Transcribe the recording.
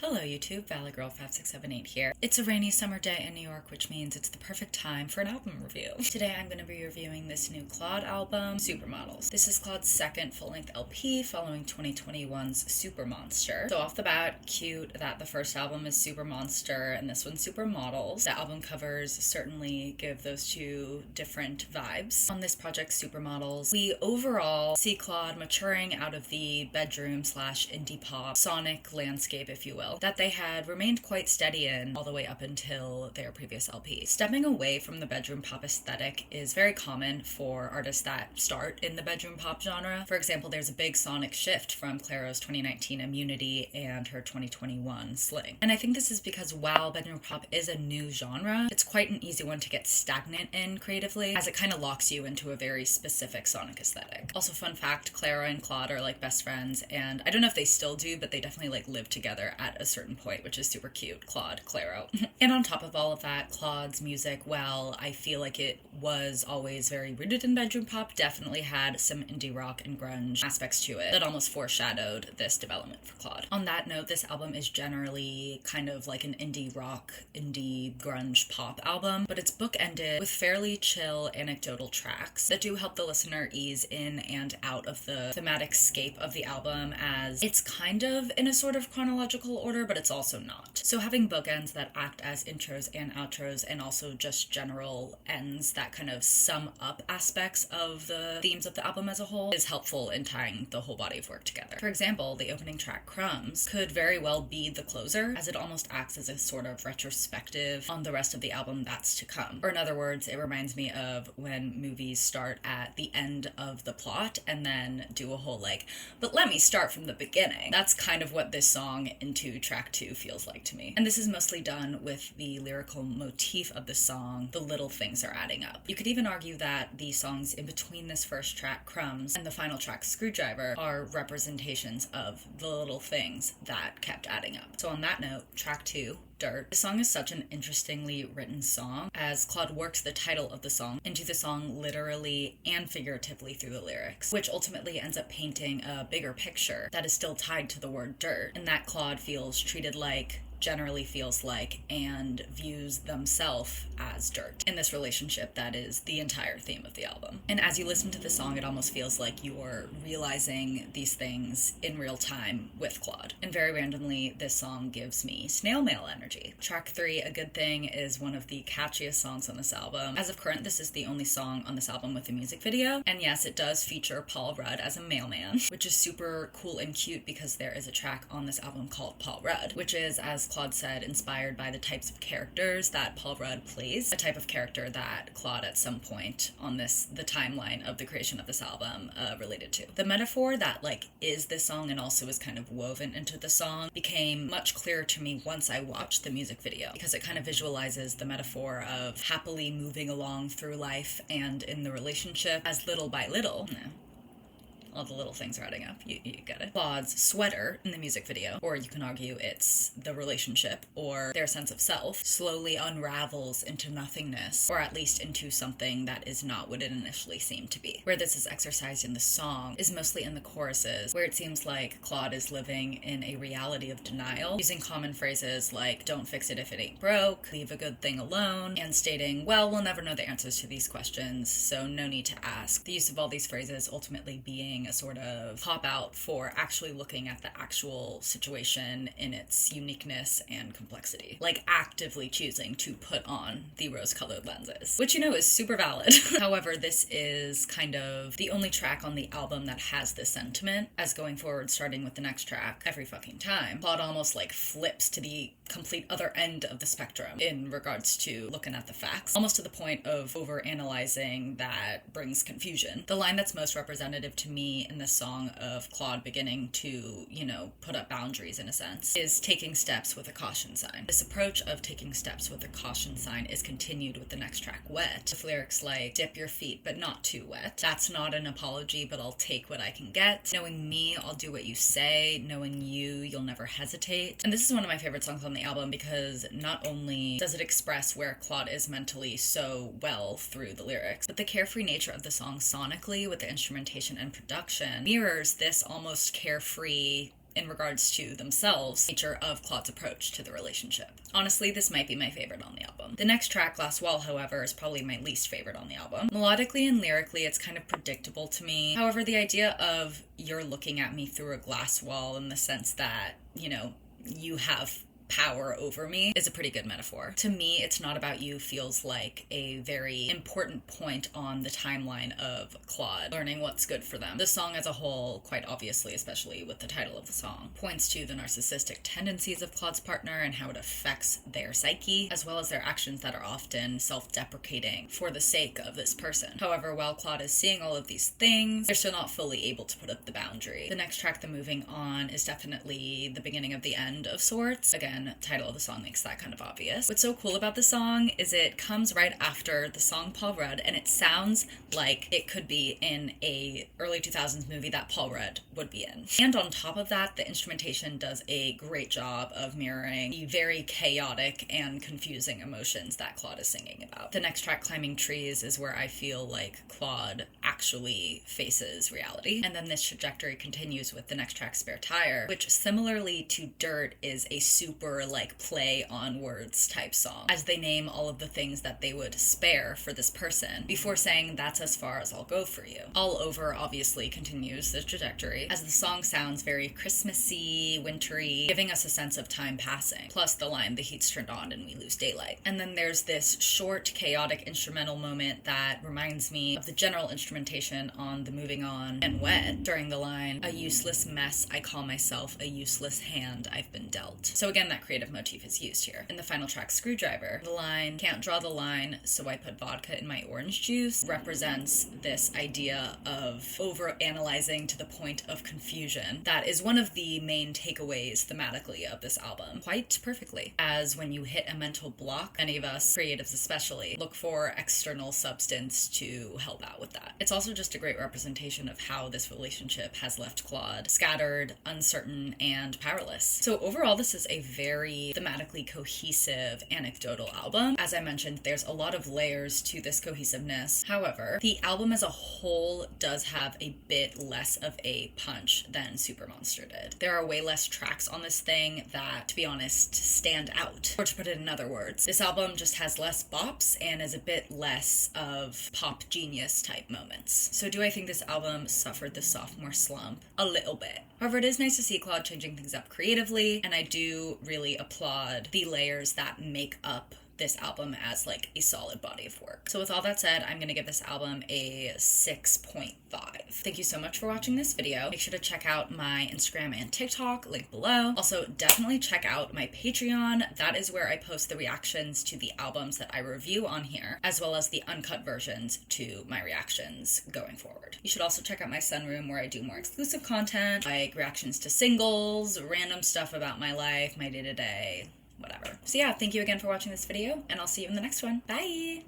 Hello YouTube, ValleyGirl5678 here. It's a rainy summer day in New York, which means it's the perfect time for an album review. Today I'm going to be reviewing this new Claude album, Supermodels. This is Claude's second full-length LP following 2021's Supermonster. So off the bat, cute that the first album is Supermonster and this one's Supermodels. The album covers certainly give those two different vibes. On this project, Supermodels, we overall see Claude maturing out of the bedroom/indie pop sonic landscape, if you will, that they had remained quite steady in all the way up until their previous LP. Stepping away from the bedroom pop aesthetic is very common for artists that start in the bedroom pop genre. For example, there's a big sonic shift from Clairo's 2019 Immunity and her 2021 Sling. And I think this is because while bedroom pop is a new genre, it's quite an easy one to get stagnant in creatively, as it kind of locks you into a very specific sonic aesthetic. Also, fun fact, Clairo and Claude are like best friends, and I don't know if they still do, but they definitely like live together at a certain point, which is super cute. Claude, Clairo. And on top of all of that, Claude's music, well, I feel like it was always very rooted in bedroom pop, definitely had some indie rock and grunge aspects to it that almost foreshadowed this development for Claude. On that note, this album is generally kind of like an indie rock, indie grunge pop album, but it's bookended with fairly chill anecdotal tracks that do help the listener ease in and out of the thematic scape of the album, as it's kind of in a sort of chronological order, but it's also not. So having bookends that act as intros and outros, and also just general ends that kind of sum up aspects of the themes of the album as a whole, is helpful in tying the whole body of work together. For example, the opening track, Crumbs, could very well be the closer, as it almost acts as a sort of retrospective on the rest of the album that's to come. Or in other words, it reminds me of when movies start at the end of the plot and then do a whole like, but let me start from the beginning. That's kind of what this song into track 2 feels like to me. And this is mostly done with the lyrical motif of the song, the little things are adding up. You could even argue that the songs in between this first track, Crumbs, and the final track, Screwdriver, are representations of the little things that kept adding up. So on that note, track 2, Dirt. The song is such an interestingly written song, as Claude works the title of the song into the song literally and figuratively through the lyrics, which ultimately ends up painting a bigger picture that is still tied to the word dirt, and that Claude feels treated like, generally feels like, and views themselves as dirt in this relationship that is the entire theme of the album. And as you listen to the song, it almost feels like you're realizing these things in real time with Claude. And very randomly, this song gives me snail mail energy. Track 3, A Good Thing, is one of the catchiest songs on this album. As of current, this is the only song on this album with a music video. And yes, it does feature Paul Rudd as a mailman, which is super cool and cute because there is a track on this album called Paul Rudd, which is, as Claude said, inspired by the types of characters that Paul Rudd plays, a type of character that Claude at some point on the timeline of the creation of this album related to. The metaphor that like is this song and also is kind of woven into the song became much clearer to me once I watched the music video, because it kind of visualizes the metaphor of happily moving along through life and in the relationship as little by little, all the little things are adding up. You get it. Claude's sweater in the music video, or you can argue it's the relationship or their sense of self, slowly unravels into nothingness, or at least into something that is not what it initially seemed to be. Where this is exercised in the song is mostly in the choruses, where it seems like Claude is living in a reality of denial, using common phrases like, don't fix it if it ain't broke, leave a good thing alone, and stating, well, we'll never know the answers to these questions, so no need to ask. The use of all these phrases ultimately being a sort of pop out for actually looking at the actual situation in its uniqueness and complexity. Like actively choosing to put on the rose-colored lenses, which is super valid. However, this is kind of the only track on the album that has this sentiment, as going forward, starting with the next track, Every Fucking Time, Claude almost like flips to the complete other end of the spectrum in regards to looking at the facts, almost to the point of over-analyzing that brings confusion. The line that's most representative to me in this song of Claude beginning to, put up boundaries in a sense, is taking steps with a caution sign. This approach of taking steps with a caution sign is continued with the next track, Wet, with lyrics like, dip your feet but not too wet. That's not an apology, but I'll take what I can get. Knowing me, I'll do what you say. Knowing you, you'll never hesitate. And this is one of my favorite songs on the album because not only does it express where Claude is mentally so well through the lyrics, but the carefree nature of the song sonically with the instrumentation and production mirrors this almost carefree in regards to themselves, nature of Claude's approach to the relationship. Honestly, this might be my favorite on the album. The next track, Glass Wall, however, is probably my least favorite on the album. Melodically and lyrically, it's kind of predictable to me. However, the idea of you're looking at me through a glass wall in the sense that, you know, you have power over me is a pretty good metaphor. To me, It's Not About You feels like a very important point on the timeline of Claude learning what's good for them. The song as a whole, quite obviously, especially with the title of the song, points to the narcissistic tendencies of Claude's partner and how it affects their psyche, as well as their actions that are often self-deprecating for the sake of this person. However, while Claude is seeing all of these things, they're still not fully able to put up the boundary. The next track, The Moving On, is definitely the beginning of the end of sorts. Again, title of the song makes that kind of obvious. What's so cool about the song is it comes right after the song Paul Rudd, and it sounds like it could be in a early 2000s movie that Paul Rudd would be in. And on top of that, the instrumentation does a great job of mirroring the very chaotic and confusing emotions that Claude is singing about. The next track, Climbing Trees, is where I feel like Claude actually faces reality. And then this trajectory continues with the next track, Spare Tire, which similarly to Dirt is a super like play on words type song, as they name all of the things that they would spare for this person before saying that's as far as I'll go for you. All Over obviously continues the trajectory as the song sounds very Christmassy, wintry, giving us a sense of time passing, plus the line the heat's turned on and we lose daylight. And then there's this short chaotic instrumental moment that reminds me of the general instrumentation on the Moving On and Wet during the line, a useless mess I call myself, a useless hand I've been dealt. So again, that creative motif is used here. In the final track, Screwdriver, the line, can't draw the line, so I put vodka in my orange juice, represents this idea of over-analyzing to the point of confusion. That is one of the main takeaways thematically of this album, quite perfectly. As when you hit a mental block, many of us, creatives especially, look for external substance to help out with that. It's also just a great representation of how this relationship has left Claude scattered, uncertain, and powerless. So overall, this is a very thematically cohesive anecdotal album. As I mentioned, there's a lot of layers to this cohesiveness. However, the album as a whole does have a bit less of a punch than Supermonster did. There are way less tracks on this thing that, to be honest, stand out. Or to put it in other words, this album just has less bops and is a bit less of pop genius type moments. So do I think this album suffered the sophomore slump? A little bit. However, it is nice to see Claude changing things up creatively, and I do really applaud the layers that make up this album as like a solid body of work. So with all that said, I'm gonna give this album a 6.5. Thank you so much for watching this video. Make sure to check out my Instagram and TikTok, link below. Also, definitely check out my Patreon. That is where I post the reactions to the albums that I review on here, as well as the uncut versions to my reactions going forward. You should also check out my Sunroom, where I do more exclusive content, like reactions to singles, random stuff about my life, my day-to-day, whatever. So yeah, thank you again for watching this video, and I'll see you in the next one. Bye!